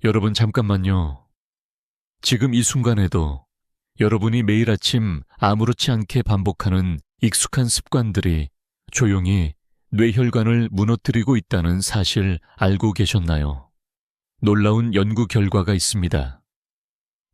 여러분 잠깐만요. 지금 이 순간에도 여러분이 매일 아침 아무렇지 않게 반복하는 익숙한 습관들이 조용히 뇌혈관을 무너뜨리고 있다는 사실 알고 계셨나요? 놀라운 연구 결과가 있습니다.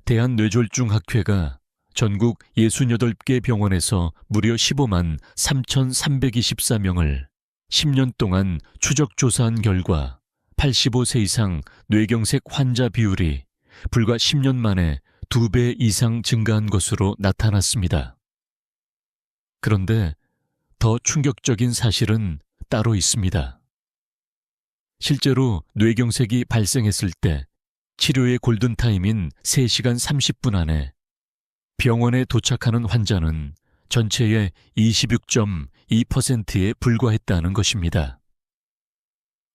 대한뇌졸중학회가 전국 68개 병원에서 무려 15만 3,324명을 10년 동안 추적 조사한 결과 85세 이상 뇌경색 환자 비율이 불과 10년 만에 2배 이상 증가한 것으로 나타났습니다. 그런데 더 충격적인 사실은 따로 있습니다. 실제로 뇌경색이 발생했을 때 치료의 골든타임인 3시간 30분 안에 병원에 도착하는 환자는 전체의 26.2%에 불과했다는 것입니다.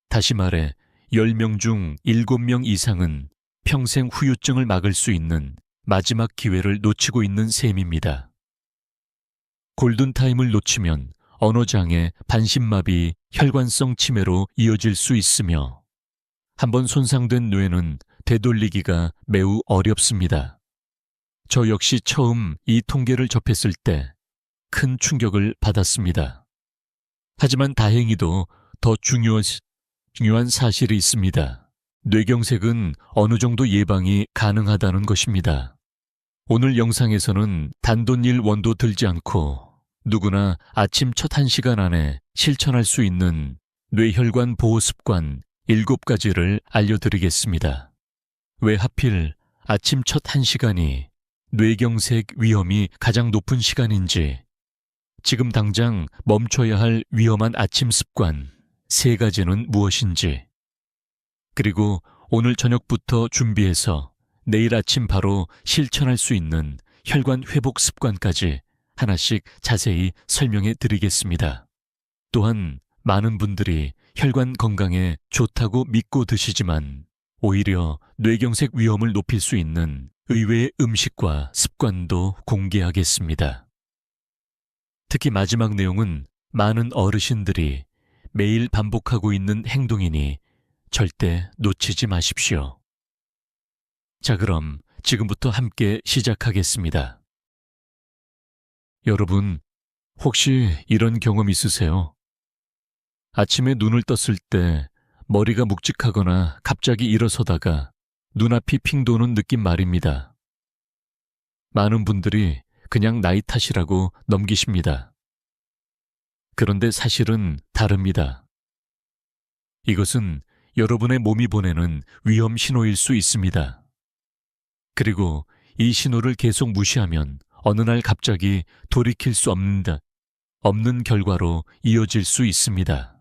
다시 말해 10명 중 7명 이상은 평생 후유증을 막을 수 있는 마지막 기회를 놓치고 있는 셈입니다. 골든타임을 놓치면 언어장애, 반신마비, 혈관성 치매로 이어질 수 있으며 한번 손상된 뇌는 되돌리기가 매우 어렵습니다. 저 역시 처음 이 통계를 접했을 때 큰 충격을 받았습니다. 하지만 다행히도 더 중요한 사실이 있습니다. 뇌경색은 어느 정도 예방이 가능하다는 것입니다. 오늘 영상에서는 단돈일 원도 들지 않고 누구나 아침 첫 1시간 안에 실천할 수 있는 뇌혈관 보호 습관 7가지를 알려드리겠습니다. 왜 하필 아침 첫 1시간이 뇌경색 위험이 가장 높은 시간인지, 지금 당장 멈춰야 할 위험한 아침 습관 3가지는 무엇인지, 그리고 오늘 저녁부터 준비해서 내일 아침 바로 실천할 수 있는 혈관 회복 습관까지 하나씩 자세히 설명해 드리겠습니다. 또한 많은 분들이 혈관 건강에 좋다고 믿고 드시지만 오히려 뇌경색 위험을 높일 수 있는 의외의 음식과 습관도 공개하겠습니다. 특히 마지막 내용은 많은 어르신들이 매일 반복하고 있는 행동이니 절대 놓치지 마십시오. 자, 그럼 지금부터 함께 시작하겠습니다. 여러분, 혹시 이런 경험 있으세요? 아침에 눈을 떴을 때 머리가 묵직하거나 갑자기 일어서다가 눈앞이 핑 도는 느낌 말입니다. 많은 분들이 그냥 나이 탓이라고 넘기십니다. 그런데 사실은 다릅니다. 이것은 여러분의 몸이 보내는 위험 신호일 수 있습니다. 그리고 이 신호를 계속 무시하면 어느 날 갑자기 돌이킬 수 없는 결과로 이어질 수 있습니다.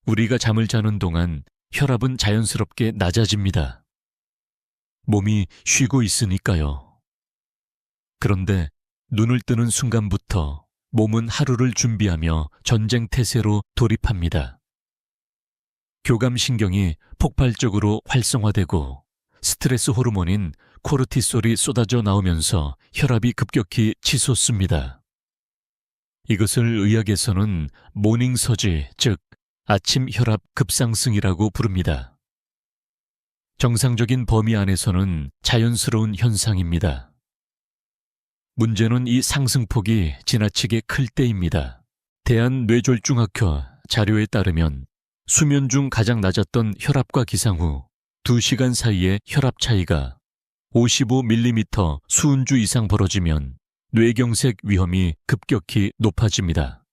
우리가 잠을 자는 동안 혈압은 자연스럽게 낮아집니다. 몸이 쉬고 있으니까요. 그런데 눈을 뜨는 순간부터 몸은 하루를 준비하며 전쟁태세로 돌입합니다. 교감신경이 폭발적으로 활성화되고 스트레스 호르몬인 코르티솔이 쏟아져 나오면서 혈압이 급격히 치솟습니다. 이것을 의학에서는 모닝서지, 즉 아침 혈압 급상승이라고 부릅니다. 정상적인 범위 안에서는 자연스러운 현상입니다. 문제는 이 상승폭이 지나치게 클 때입니다. 대한뇌졸중학회 자료에 따르면 수면 중 가장 낮았던 혈압과 기상 후 2시간 사이의 혈압 차이가 55mm 수은주 이상 벌어지면 뇌경색 위험이 급격히 높아집니다.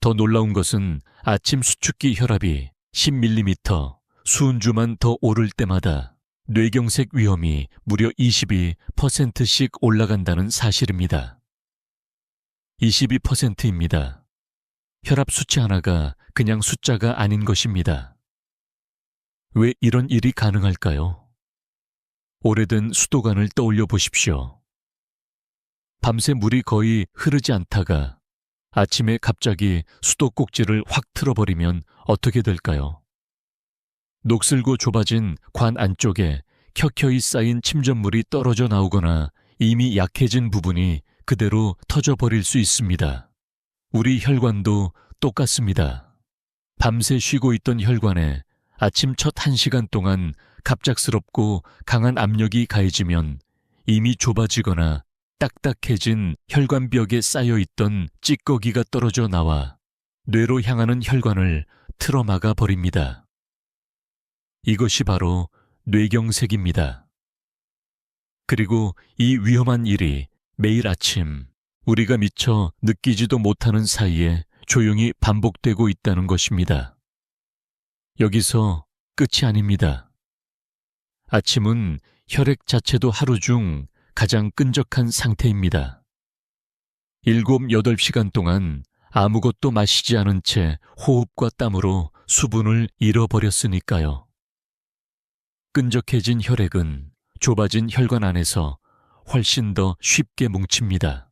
더 놀라운 것은 아침 수축기 혈압이 10mm 수은주만 더 오를 때마다 뇌경색 위험이 무려 22%씩 올라간다는 사실입니다. 22%입니다. 혈압 수치 하나가 그냥 숫자가 아닌 것입니다. 왜 이런 일이 가능할까요? 오래된 수도관을 떠올려 보십시오. 밤새 물이 거의 흐르지 않다가 아침에 갑자기 수도 꼭지를 확 틀어버리면 어떻게 될까요? 녹슬고 좁아진 관 안쪽에 켜켜이 쌓인 침전물이 떨어져 나오거나 이미 약해진 부분이 그대로 터져버릴 수 있습니다. 우리 혈관도 똑같습니다. 밤새 쉬고 있던 혈관에 아침 첫 1시간 동안 갑작스럽고 강한 압력이 가해지면 이미 좁아지거나 딱딱해진 혈관벽에 쌓여있던 찌꺼기가 떨어져 나와 뇌로 향하는 혈관을 틀어막아 버립니다. 이것이 바로 뇌경색입니다. 그리고 이 위험한 일이 매일 아침 우리가 미처 느끼지도 못하는 사이에 조용히 반복되고 있다는 것입니다. 여기서 끝이 아닙니다. 아침은 혈액 자체도 하루 중 가장 끈적한 상태입니다. 7, 8시간 동안 아무것도 마시지 않은 채 호흡과 땀으로 수분을 잃어버렸으니까요. 끈적해진 혈액은 좁아진 혈관 안에서 훨씬 더 쉽게 뭉칩니다.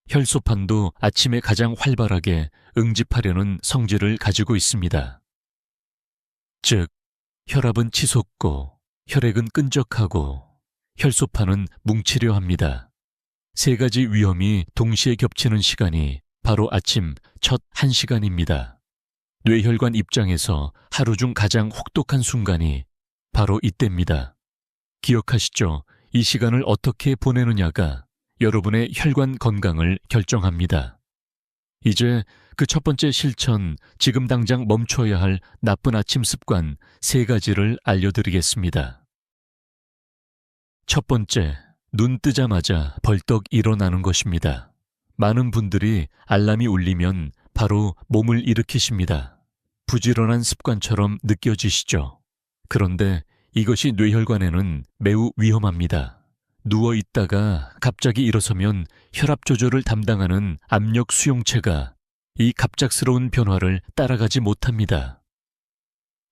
혈소판도 아침에 가장 활발하게 응집하려는 성질을 가지고 있습니다. 즉, 혈압은 치솟고 혈액은 끈적하고 혈소판은 뭉치려 합니다. 세 가지 위험이 동시에 겹치는 시간이 바로 아침 첫 1시간입니다. 뇌혈관 입장에서 하루 중 가장 혹독한 순간이 바로 이때입니다. 기억하시죠? 이 시간을 어떻게 보내느냐가 여러분의 혈관 건강을 결정합니다. 이제 그 첫 번째 실천, 지금 당장 멈춰야 할 나쁜 아침 습관 3가지를 알려드리겠습니다. 첫 번째, 눈 뜨자마자 벌떡 일어나는 것입니다. 많은 분들이 알람이 울리면 바로 몸을 일으키십니다. 부지런한 습관처럼 느껴지시죠? 그런데 이것이 뇌혈관에는 매우 위험합니다. 누워 있다가 갑자기 일어서면 혈압 조절을 담당하는 압력 수용체가 이 갑작스러운 변화를 따라가지 못합니다.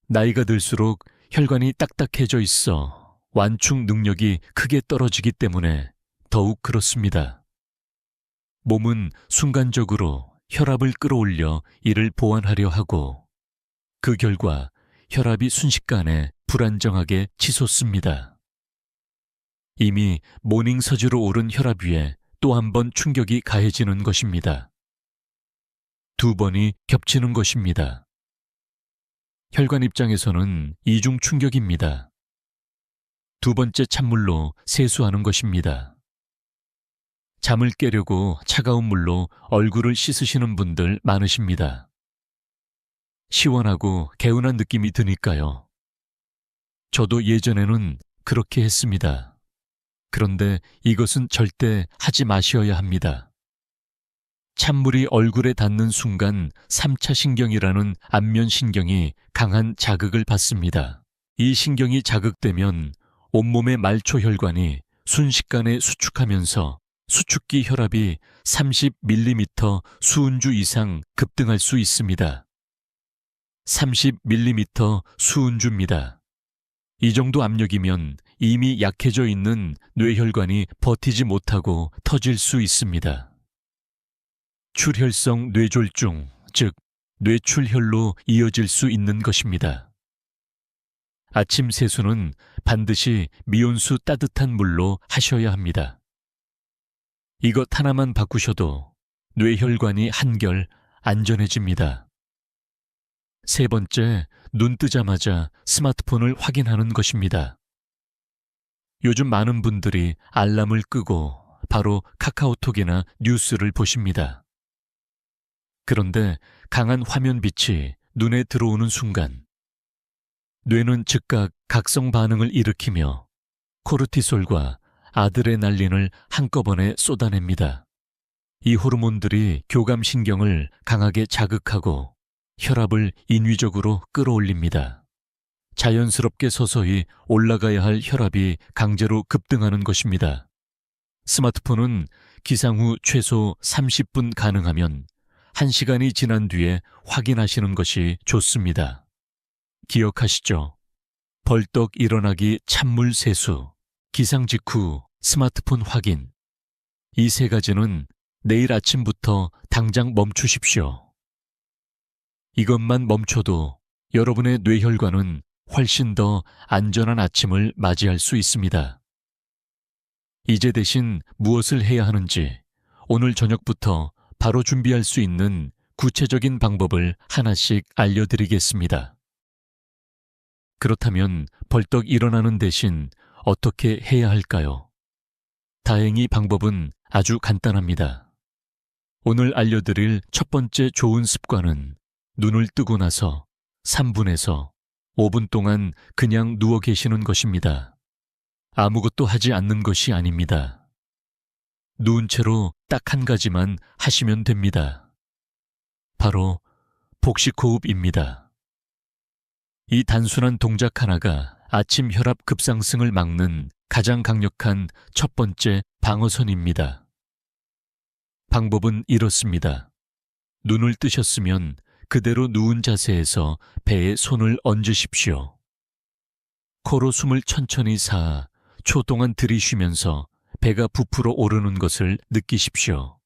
나이가 들수록 혈관이 딱딱해져 있어 완충 능력이 크게 떨어지기 때문에 더욱 그렇습니다. 몸은 순간적으로 혈압을 끌어올려 이를 보완하려 하고 그 결과 혈압이 순식간에 불안정하게 치솟습니다. 이미 모닝서지로 오른 혈압 위에 또 한 번 충격이 가해지는 것입니다. 2번이 겹치는 것입니다. 혈관 입장에서는 이중 충격입니다. 2번째 찬물로 세수하는 것입니다. 잠을 깨려고 차가운 물로 얼굴을 씻으시는 분들 많으십니다. 시원하고 개운한 느낌이 드니까요. 저도 예전에는 그렇게 했습니다. 그런데 이것은 절대 하지 마셔야 합니다. 찬물이 얼굴에 닿는 순간 3차 신경이라는 안면신경이 강한 자극을 받습니다. 이 신경이 자극되면 온몸의 말초혈관이 순식간에 수축하면서 수축기 혈압이 30mm 수은주 이상 급등할 수 있습니다. 30mm 수은주입니다. 이 정도 압력이면 이미 약해져 있는 뇌혈관이 버티지 못하고 터질 수 있습니다. 출혈성 뇌졸중, 즉 뇌출혈로 이어질 수 있는 것입니다. 아침 세수는 반드시 미온수 따뜻한 물로 하셔야 합니다. 이것 하나만 바꾸셔도 뇌혈관이 한결 안전해집니다. 3번째, 눈 뜨자마자 스마트폰을 확인하는 것입니다. 요즘 많은 분들이 알람을 끄고 바로 카카오톡이나 뉴스를 보십니다. 그런데 강한 화면빛이 눈에 들어오는 순간 뇌는 즉각 각성 반응을 일으키며 코르티솔과 아드레날린을 한꺼번에 쏟아냅니다. 이 호르몬들이 교감신경을 강하게 자극하고 혈압을 인위적으로 끌어올립니다. 자연스럽게 서서히 올라가야 할 혈압이 강제로 급등하는 것입니다. 스마트폰은 기상 후 최소 30분 가능하면 1시간이 지난 뒤에 확인하시는 것이 좋습니다. 기억하시죠? 벌떡 일어나기 찬물 세수, 기상 직후 스마트폰 확인. 이 3가지는 내일 아침부터 당장 멈추십시오. 이것만 멈춰도 여러분의 뇌혈관은 훨씬 더 안전한 아침을 맞이할 수 있습니다. 이제 대신 무엇을 해야 하는지 오늘 저녁부터 바로 준비할 수 있는 구체적인 방법을 하나씩 알려드리겠습니다. 그렇다면 벌떡 일어나는 대신 어떻게 해야 할까요? 다행히 방법은 아주 간단합니다. 오늘 알려드릴 첫 번째 좋은 습관은 눈을 뜨고 나서 3분에서 5분 동안 그냥 누워 계시는 것입니다. 아무것도 하지 않는 것이 아닙니다. 누운 채로 딱 한 가지만 하시면 됩니다. 바로 복식호흡입니다. 이 단순한 동작 하나가 아침 혈압 급상승을 막는 가장 강력한 첫 번째 방어선입니다. 방법은 이렇습니다. 눈을 뜨셨으면 그대로 누운 자세에서 배에 손을 얹으십시오. 코로 숨을 천천히 초 동안 들이쉬면서 배가 부풀어 오르는 것을 느끼십시오.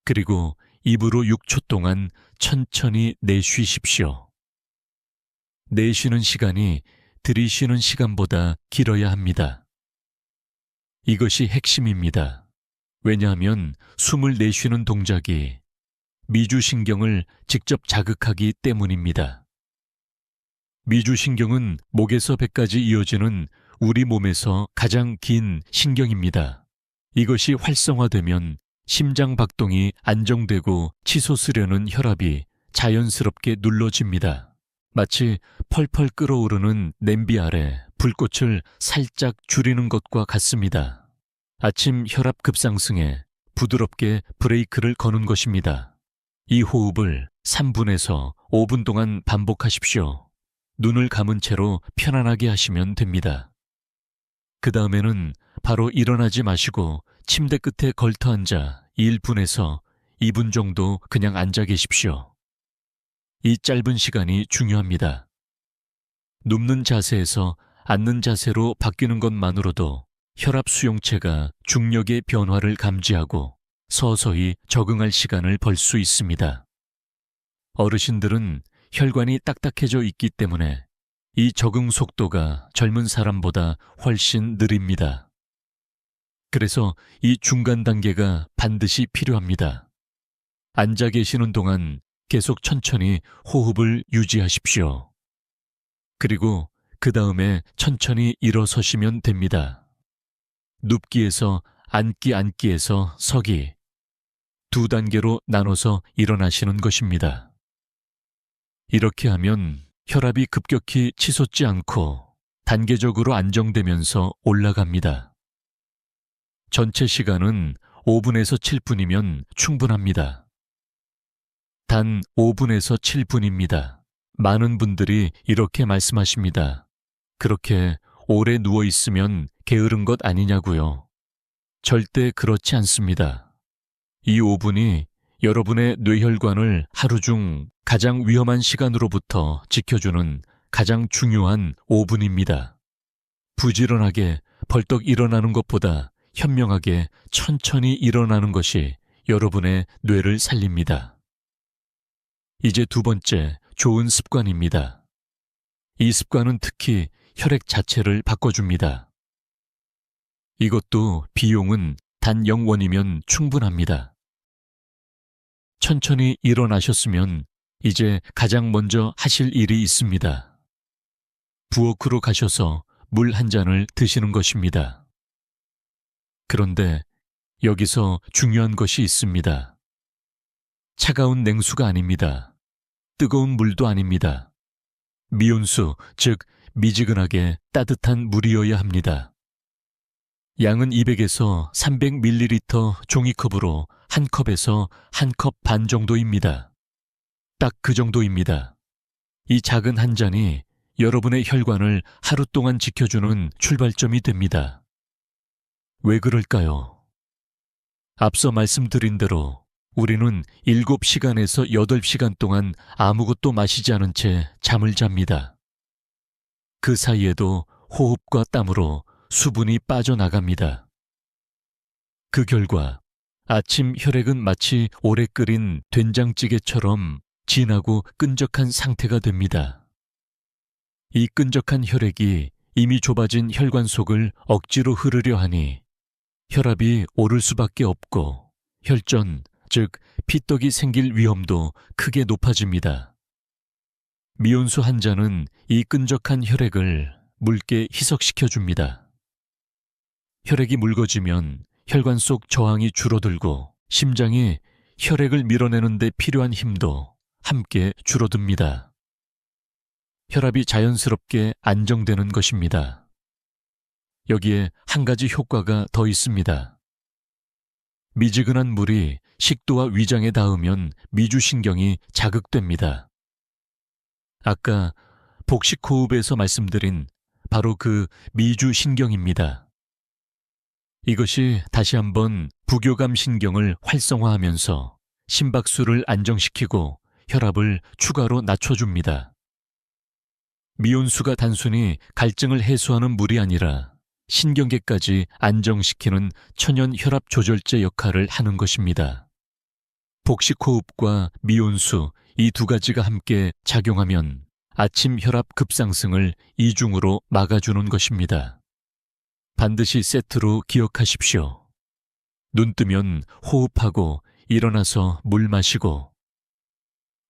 그리고 입으로 6초 동안 천천히 내쉬십시오. 내쉬는 시간이 들이쉬는 시간보다 길어야 합니다. 이것이 핵심입니다. 왜냐하면 숨을 내쉬는 동작이 미주신경을 직접 자극하기 때문입니다. 미주신경은 목에서 배까지 이어지는 우리 몸에서 가장 긴 신경입니다. 이것이 활성화되면 심장 박동이 안정되고 치솟으려는 혈압이 자연스럽게 눌러집니다. 마치 펄펄 끓어오르는 냄비 아래 불꽃을 살짝 줄이는 것과 같습니다. 아침 혈압 급상승에 부드럽게 브레이크를 거는 것입니다. 이 호흡을 3분에서 5분 동안 반복하십시오. 눈을 감은 채로 편안하게 하시면 됩니다. 그 다음에는 바로 일어나지 마시고 침대 끝에 걸터 앉아 1분에서 2분 정도 그냥 앉아 계십시오. 이 짧은 시간이 중요합니다. 눕는 자세에서 앉는 자세로 바뀌는 것만으로도 혈압 수용체가 중력의 변화를 감지하고 서서히 적응할 시간을 벌 수 있습니다. 어르신들은 혈관이 딱딱해져 있기 때문에 이 적응 속도가 젊은 사람보다 훨씬 느립니다. 그래서 이 중간 단계가 반드시 필요합니다. 앉아 계시는 동안 계속 천천히 호흡을 유지하십시오. 그리고 그 다음에 천천히 일어서시면 됩니다. 눕기에서 앉기에서 서기. 2단계로 나눠서 일어나시는 것입니다. 이렇게 하면 혈압이 급격히 치솟지 않고 단계적으로 안정되면서 올라갑니다. 전체 시간은 5분에서 7분이면 충분합니다. 단 5분에서 7분입니다. 많은 분들이 이렇게 말씀하십니다. 그렇게 오래 누워 있으면 게으른 것 아니냐고요. 절대 그렇지 않습니다. 이 5분이 여러분의 뇌혈관을 하루 중 가장 위험한 시간으로부터 지켜주는 가장 중요한 5분입니다. 부지런하게 벌떡 일어나는 것보다 현명하게 천천히 일어나는 것이 여러분의 뇌를 살립니다. 이제 두 번째 좋은 습관입니다. 이 습관은 특히 혈액 자체를 바꿔줍니다. 이것도 비용은 단 0원이면 충분합니다. 천천히 일어나셨으면 이제 가장 먼저 하실 일이 있습니다. 부엌으로 가셔서 물 한 잔을 드시는 것입니다. 그런데 여기서 중요한 것이 있습니다. 차가운 냉수가 아닙니다. 뜨거운 물도 아닙니다. 미온수, 즉 미지근하게 따뜻한 물이어야 합니다. 양은 200에서 300ml 종이컵으로 한 컵에서 한 컵 반 정도입니다. 딱 그 정도입니다. 이 작은 한 잔이 여러분의 혈관을 하루 동안 지켜주는 출발점이 됩니다. 왜 그럴까요? 앞서 말씀드린 대로 우리는 7시간에서 8시간 동안 아무것도 마시지 않은 채 잠을 잡니다. 그 사이에도 호흡과 땀으로 수분이 빠져나갑니다. 그 결과 아침 혈액은 마치 오래 끓인 된장찌개처럼 진하고 끈적한 상태가 됩니다. 이 끈적한 혈액이 이미 좁아진 혈관 속을 억지로 흐르려 하니 혈압이 오를 수밖에 없고 혈전, 즉 피떡이 생길 위험도 크게 높아집니다. 미온수 한 잔은 이 끈적한 혈액을 묽게 희석시켜 줍니다. 혈액이 묽어지면 혈관 속 저항이 줄어들고 심장이 혈액을 밀어내는 데 필요한 힘도 함께 줄어듭니다. 혈압이 자연스럽게 안정되는 것입니다. 여기에 한 가지 효과가 더 있습니다. 미지근한 물이 식도와 위장에 닿으면 미주신경이 자극됩니다. 아까 복식호흡에서 말씀드린 바로 그 미주신경입니다. 이것이 다시 한번 부교감 신경을 활성화하면서 심박수를 안정시키고 혈압을 추가로 낮춰줍니다. 미온수가 단순히 갈증을 해소하는 물이 아니라 신경계까지 안정시키는 천연 혈압 조절제 역할을 하는 것입니다. 복식호흡과 미온수 이 두 가지가 함께 작용하면 아침 혈압 급상승을 이중으로 막아주는 것입니다. 반드시 세트로 기억하십시오. 눈 뜨면 호흡하고 일어나서 물 마시고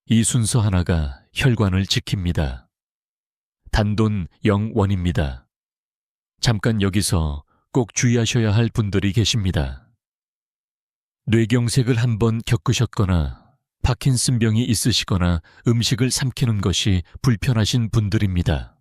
이 순서 하나가 혈관을 지킵니다. 단돈 0원입니다. 잠깐 여기서 꼭 주의하셔야 할 분들이 계십니다. 뇌경색을 한번 겪으셨거나 파킨슨병이 있으시거나 음식을 삼키는 것이 불편하신 분들입니다.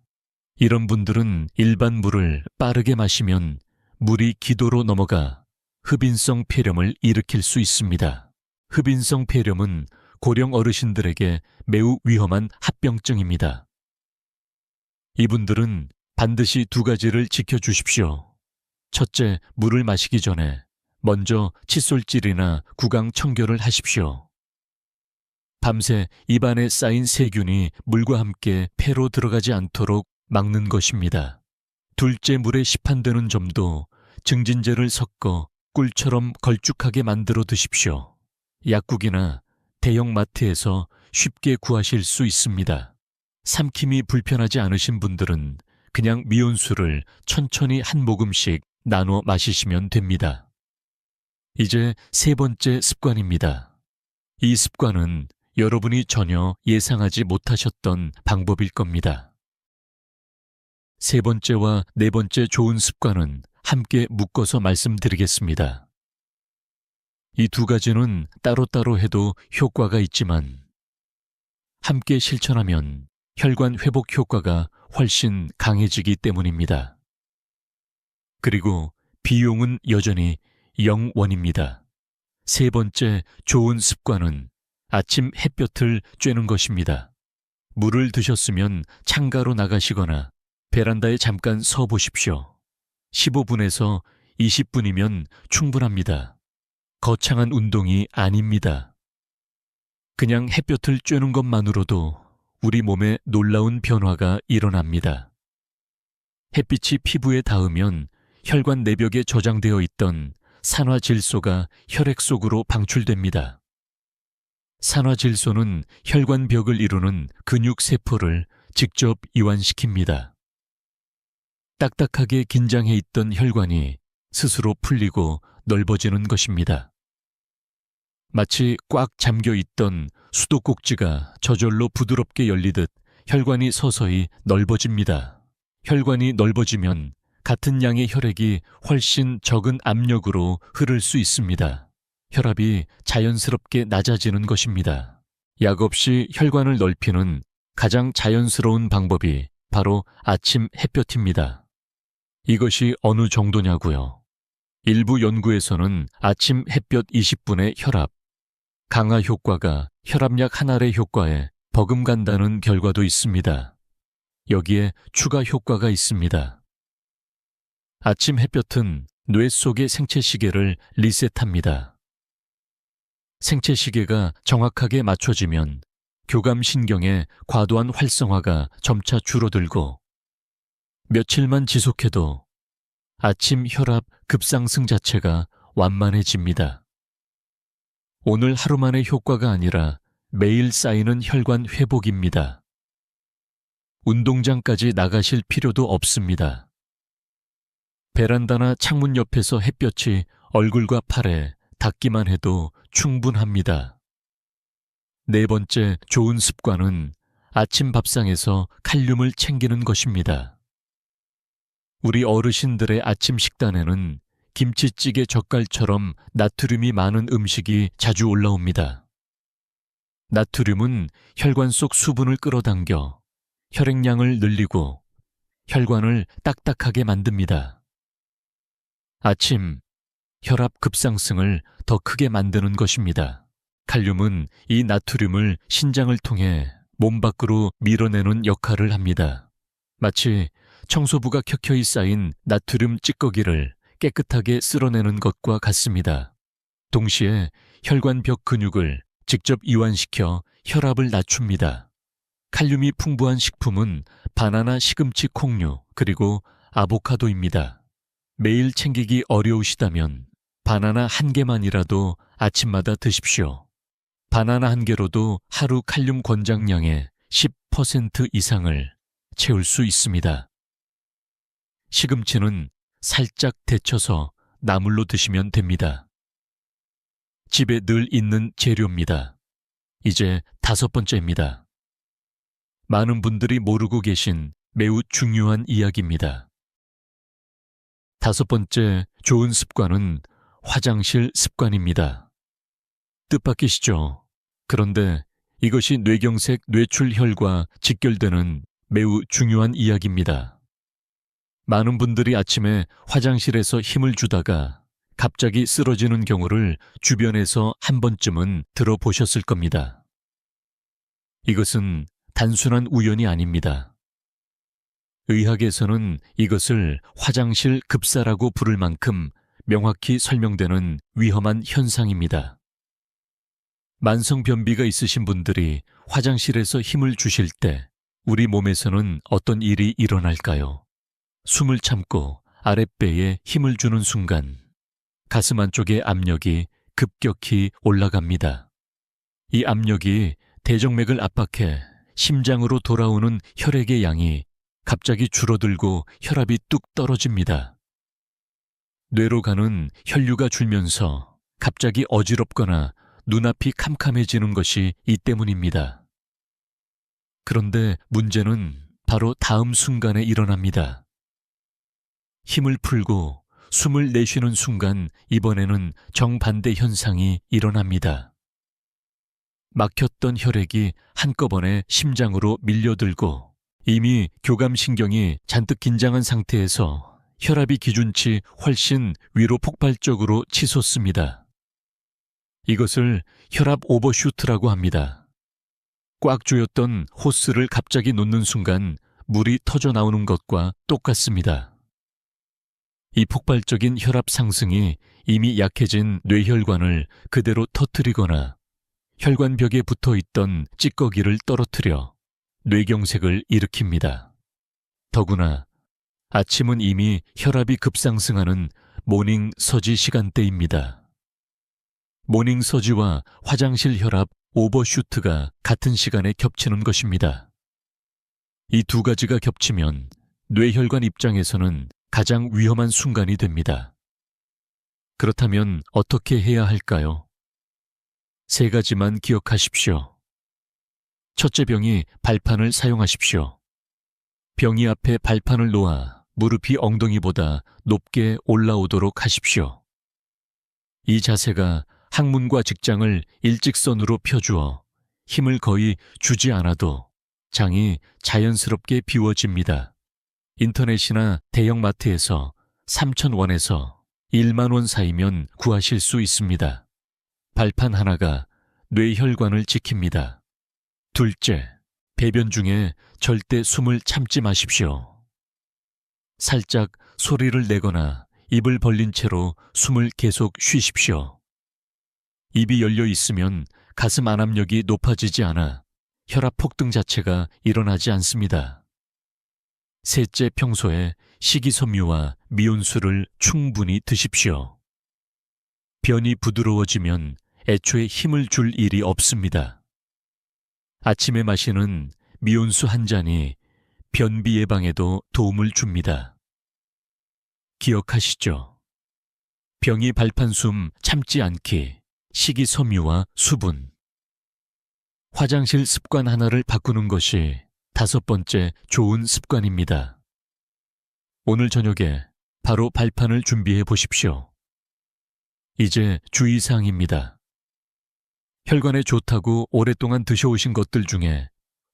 이런 분들은 일반 물을 빠르게 마시면 물이 기도로 넘어가 흡인성 폐렴을 일으킬 수 있습니다. 흡인성 폐렴은 고령 어르신들에게 매우 위험한 합병증입니다. 이분들은 반드시 두 가지를 지켜주십시오. 첫째, 물을 마시기 전에 먼저 칫솔질이나 구강 청결을 하십시오. 밤새 입안에 쌓인 세균이 물과 함께 폐로 들어가지 않도록 막는 것입니다. 둘째, 물에 시판되는 점도 증진제를 섞어 꿀처럼 걸쭉하게 만들어 드십시오. 약국이나 대형 마트에서 쉽게 구하실 수 있습니다. 삼킴이 불편하지 않으신 분들은 그냥 미온수를 천천히 한 모금씩 나눠 마시시면 됩니다. 이제 세 번째 습관입니다. 이 습관은 여러분이 전혀 예상하지 못하셨던 방법일 겁니다. 세 번째와 네 번째 좋은 습관은 함께 묶어서 말씀드리겠습니다. 이 두 가지는 따로따로 해도 효과가 있지만 함께 실천하면 혈관 회복 효과가 훨씬 강해지기 때문입니다. 그리고 비용은 여전히 0원입니다. 세 번째 좋은 습관은 아침 햇볕을 쬐는 것입니다. 물을 드셨으면 창가로 나가시거나 베란다에 잠깐 서 보십시오. 15분에서 20분이면 충분합니다. 거창한 운동이 아닙니다. 그냥 햇볕을 쬐는 것만으로도 우리 몸에 놀라운 변화가 일어납니다. 햇빛이 피부에 닿으면 혈관 내벽에 저장되어 있던 산화질소가 혈액 속으로 방출됩니다. 산화질소는 혈관벽을 이루는 근육세포를 직접 이완시킵니다. 딱딱하게 긴장해 있던 혈관이 스스로 풀리고 넓어지는 것입니다. 마치 꽉 잠겨 있던 수도꼭지가 저절로 부드럽게 열리듯 혈관이 서서히 넓어집니다. 혈관이 넓어지면 같은 양의 혈액이 훨씬 적은 압력으로 흐를 수 있습니다. 혈압이 자연스럽게 낮아지는 것입니다. 약 없이 혈관을 넓히는 가장 자연스러운 방법이 바로 아침 햇볕입니다. 이것이 어느 정도냐고요? 일부 연구에서는 아침 햇볕 20분의 혈압, 강화 효과가 혈압약 한 알의 효과에 버금간다는 결과도 있습니다. 여기에 추가 효과가 있습니다. 아침 햇볕은 뇌 속의 생체시계를 리셋합니다. 생체시계가 정확하게 맞춰지면 교감신경의 과도한 활성화가 점차 줄어들고 며칠만 지속해도 아침 혈압 급상승 자체가 완만해집니다. 오늘 하루만의 효과가 아니라 매일 쌓이는 혈관 회복입니다. 운동장까지 나가실 필요도 없습니다. 베란다나 창문 옆에서 햇볕이 얼굴과 팔에 닿기만 해도 충분합니다. 네 번째 좋은 습관은 아침 밥상에서 칼륨을 챙기는 것입니다. 우리 어르신들의 아침 식단에는 김치찌개 젓갈처럼 나트륨이 많은 음식이 자주 올라옵니다. 나트륨은 혈관 속 수분을 끌어당겨 혈액량을 늘리고 혈관을 딱딱하게 만듭니다. 아침 혈압 급상승을 더 크게 만드는 것입니다. 칼륨은 이 나트륨을 신장을 통해 몸 밖으로 밀어내는 역할을 합니다. 마치 청소부가 켜켜이 쌓인 나트륨 찌꺼기를 깨끗하게 쓸어내는 것과 같습니다. 동시에 혈관벽 근육을 직접 이완시켜 혈압을 낮춥니다. 칼륨이 풍부한 식품은 바나나, 시금치, 콩류, 그리고 아보카도입니다. 매일 챙기기 어려우시다면 바나나 한 개만이라도 아침마다 드십시오. 바나나 한 개로도 하루 칼륨 권장량의 10% 이상을 채울 수 있습니다. 시금치는 살짝 데쳐서 나물로 드시면 됩니다. 집에 늘 있는 재료입니다. 이제 5번째입니다. 많은 분들이 모르고 계신 매우 중요한 이야기입니다. 5번째 좋은 습관은 화장실 습관입니다. 뜻밖이시죠? 그런데 이것이 뇌경색 뇌출혈과 직결되는 매우 중요한 이야기입니다. 많은 분들이 아침에 화장실에서 힘을 주다가 갑자기 쓰러지는 경우를 주변에서 한 번쯤은 들어보셨을 겁니다. 이것은 단순한 우연이 아닙니다. 의학에서는 이것을 화장실 급사라고 부를 만큼 명확히 설명되는 위험한 현상입니다. 만성변비가 있으신 분들이 화장실에서 힘을 주실 때 우리 몸에서는 어떤 일이 일어날까요? 숨을 참고 아랫배에 힘을 주는 순간 가슴 안쪽의 압력이 급격히 올라갑니다. 이 압력이 대정맥을 압박해 심장으로 돌아오는 혈액의 양이 갑자기 줄어들고 혈압이 뚝 떨어집니다. 뇌로 가는 혈류가 줄면서 갑자기 어지럽거나 눈앞이 캄캄해지는 것이 이 때문입니다. 그런데 문제는 바로 다음 순간에 일어납니다. 힘을 풀고 숨을 내쉬는 순간 이번에는 정반대 현상이 일어납니다. 막혔던 혈액이 한꺼번에 심장으로 밀려들고 이미 교감신경이 잔뜩 긴장한 상태에서 혈압이 기준치 훨씬 위로 폭발적으로 치솟습니다. 이것을 혈압 오버슈트라고 합니다. 꽉 조였던 호스를 갑자기 놓는 순간 물이 터져 나오는 것과 똑같습니다. 이 폭발적인 혈압 상승이 이미 약해진 뇌혈관을 그대로 터뜨리거나 혈관벽에 붙어 있던 찌꺼기를 떨어뜨려 뇌경색을 일으킵니다. 더구나 아침은 이미 혈압이 급상승하는 모닝 서지 시간대입니다. 모닝 서지와 화장실 혈압 오버슈트가 같은 시간에 겹치는 것입니다. 이 두 가지가 겹치면 뇌혈관 입장에서는 가장 위험한 순간이 됩니다. 그렇다면 어떻게 해야 할까요? 3가지만 기억하십시오. 첫째 병이 발판을 사용하십시오. 병이 앞에 발판을 놓아 무릎이 엉덩이보다 높게 올라오도록 하십시오. 이 자세가 항문과 직장을 일직선으로 펴주어 힘을 거의 주지 않아도 장이 자연스럽게 비워집니다. 인터넷이나 대형마트에서 3,000원에서 1만 원 사이면 구하실 수 있습니다. 발판 하나가 뇌혈관을 지킵니다. 둘째, 배변 중에 절대 숨을 참지 마십시오. 살짝 소리를 내거나 입을 벌린 채로 숨을 계속 쉬십시오. 입이 열려 있으면 가슴 안압력이 높아지지 않아 혈압 폭등 자체가 일어나지 않습니다. 셋째, 평소에 식이섬유와 미온수를 충분히 드십시오. 변이 부드러워지면 애초에 힘을 줄 일이 없습니다. 아침에 마시는 미온수 한 잔이 변비 예방에도 도움을 줍니다. 기억하시죠? 병이 발판숨 참지 않기, 식이섬유와 수분. 화장실 습관 하나를 바꾸는 것이 5번째 좋은 습관입니다. 오늘 저녁에 바로 발판을 준비해 보십시오. 이제 주의사항입니다. 혈관에 좋다고 오랫동안 드셔오신 것들 중에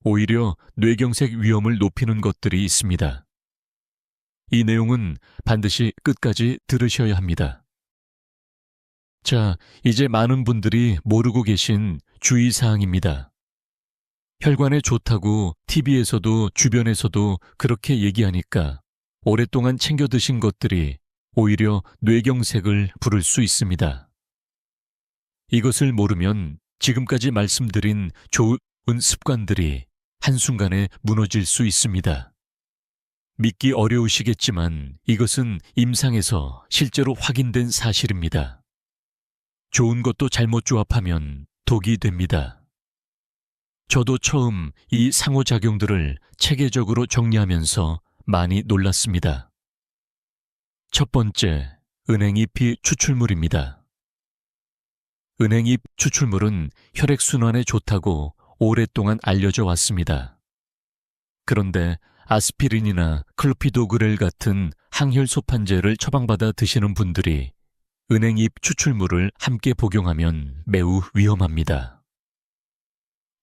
오히려 뇌경색 위험을 높이는 것들이 있습니다. 이 내용은 반드시 끝까지 들으셔야 합니다. 자, 이제 많은 분들이 모르고 계신 주의사항입니다. 혈관에 좋다고 TV에서도 주변에서도 그렇게 얘기하니까 오랫동안 챙겨 드신 것들이 오히려 뇌경색을 부를 수 있습니다. 이것을 모르면 지금까지 말씀드린 좋은 습관들이 한순간에 무너질 수 있습니다. 믿기 어려우시겠지만 이것은 임상에서 실제로 확인된 사실입니다. 좋은 것도 잘못 조합하면 독이 됩니다. 저도 처음 이 상호작용들을 체계적으로 정리하면서 많이 놀랐습니다. 첫 번째, 은행잎이 추출물입니다. 은행잎 추출물은 혈액순환에 좋다고 오랫동안 알려져 왔습니다. 그런데 아스피린이나 클로피도그렐 같은 항혈소판제를 처방받아 드시는 분들이 은행잎 추출물을 함께 복용하면 매우 위험합니다.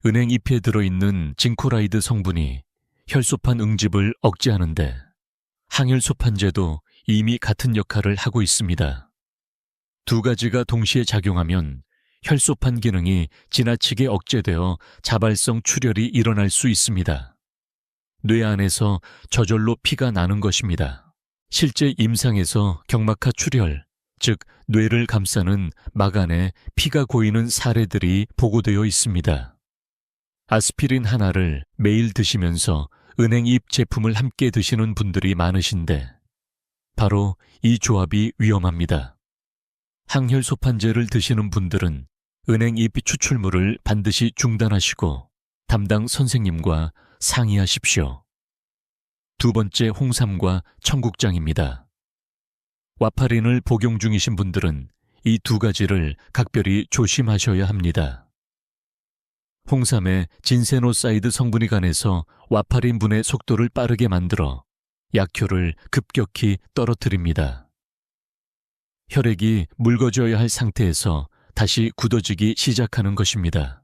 은행잎에 들어있는 징코라이드 성분이 혈소판 응집을 억제하는데 항혈소판제도 이미 같은 역할을 하고 있습니다. 두 가지가 동시에 작용하면 혈소판 기능이 지나치게 억제되어 자발성 출혈이 일어날 수 있습니다. 뇌 안에서 저절로 피가 나는 것입니다. 실제 임상에서 경막하 출혈, 즉 뇌를 감싸는 막 안에 피가 고이는 사례들이 보고되어 있습니다. 아스피린 하나를 매일 드시면서 은행잎 제품을 함께 드시는 분들이 많으신데 바로 이 조합이 위험합니다. 항혈소판제를 드시는 분들은 은행잎 추출물을 반드시 중단하시고 담당 선생님과 상의하십시오. 두 번째, 홍삼과 청국장입니다. 와파린을 복용 중이신 분들은 이 두 가지를 각별히 조심하셔야 합니다. 홍삼의 진세노사이드 성분이 간에서 와파린 분해 속도를 빠르게 만들어 약효를 급격히 떨어뜨립니다. 혈액이 묽어져야 할 상태에서 다시 굳어지기 시작하는 것입니다.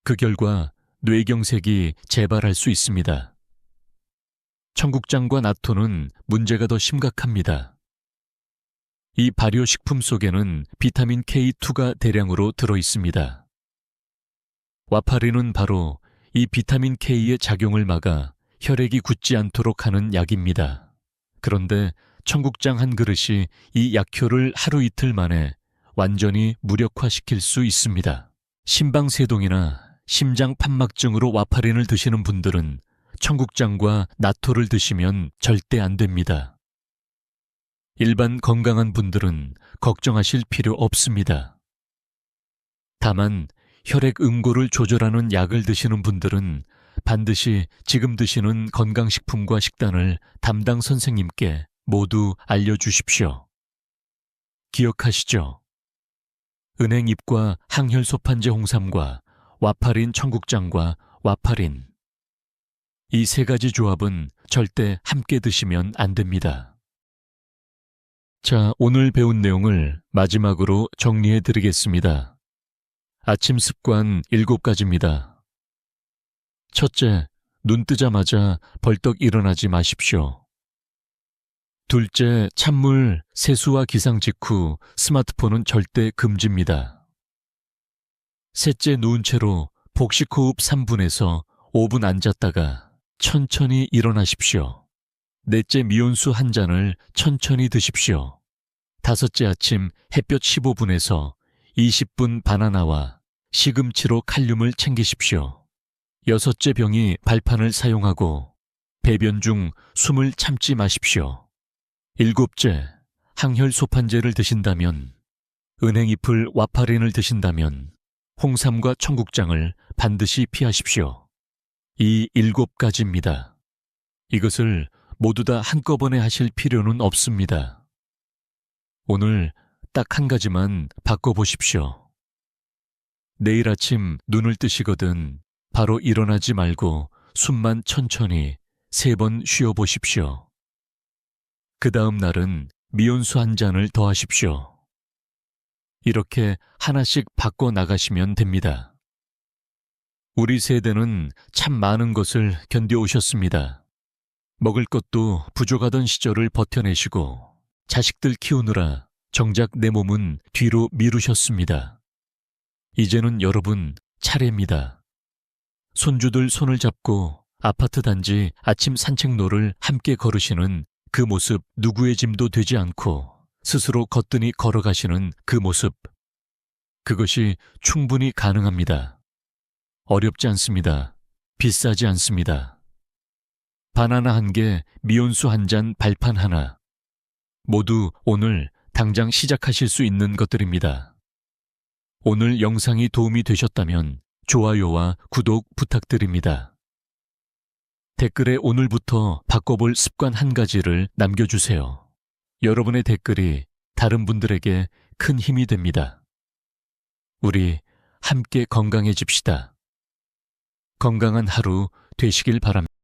그 결과 뇌경색이 재발할 수 있습니다. 청국장과 나토는 문제가 더 심각합니다. 이 발효식품 속에는 비타민 K2가 대량으로 들어 있습니다. 와파린은 바로 이 비타민 K의 작용을 막아 혈액이 굳지 않도록 하는 약입니다. 그런데 청국장 한 그릇이 이 약효를 하루 이틀 만에 완전히 무력화시킬 수 있습니다. 심방세동이나 심장 판막증으로 와파린을 드시는 분들은 청국장과 나토를 드시면 절대 안 됩니다. 일반 건강한 분들은 걱정하실 필요 없습니다. 다만 혈액 응고를 조절하는 약을 드시는 분들은 반드시 지금 드시는 건강식품과 식단을 담당 선생님께 모두 알려주십시오. 기억하시죠? 은행잎과 항혈소판제 홍삼과 와파린 청국장과 와파린. 이 세 가지 조합은 절대 함께 드시면 안 됩니다. 자, 오늘 배운 내용을 마지막으로 정리해 드리겠습니다. 아침 습관 7가지입니다. 첫째, 눈 뜨자마자 벌떡 일어나지 마십시오. 둘째, 찬물, 세수와 기상 직후 스마트폰은 절대 금지입니다. 셋째, 누운 채로 복식호흡 3분에서 5분 앉았다가 천천히 일어나십시오. 넷째, 미온수 한 잔을 천천히 드십시오. 다섯째, 아침 햇볕 15분에서 20분 바나나와 시금치로 칼륨을 챙기십시오. 여섯째, 병이 발판을 사용하고 배변 중 숨을 참지 마십시오. 일곱째, 항혈소판제를 드신다면, 은행잎을 와파린을 드신다면 홍삼과 청국장을 반드시 피하십시오. 이 7가지입니다. 이것을 모두 다 한꺼번에 하실 필요는 없습니다. 오늘 딱 한 가지만 바꿔보십시오. 내일 아침 눈을 뜨시거든 바로 일어나지 말고 숨만 천천히 3번 쉬어보십시오. 그 다음 날은 미온수 한 잔을 더하십시오. 이렇게 하나씩 바꿔 나가시면 됩니다. 우리 세대는 참 많은 것을 견뎌오셨습니다. 먹을 것도 부족하던 시절을 버텨내시고 자식들 키우느라 정작 내 몸은 뒤로 미루셨습니다. 이제는 여러분 차례입니다. 손주들 손을 잡고 아파트 단지 아침 산책로를 함께 걸으시는 그 모습 누구의 짐도 되지 않고 스스로 거뜬히 걸어가시는 그 모습. 그것이 충분히 가능합니다. 어렵지 않습니다. 비싸지 않습니다. 바나나 1개, 미온수 1잔, 발판 하나. 모두 오늘 당장 시작하실 수 있는 것들입니다. 오늘 영상이 도움이 되셨다면 좋아요와 구독 부탁드립니다. 댓글에 오늘부터 바꿔볼 습관 1가지를 남겨주세요. 여러분의 댓글이 다른 분들에게 큰 힘이 됩니다. 우리 함께 건강해집시다. 건강한 하루 되시길 바랍니다.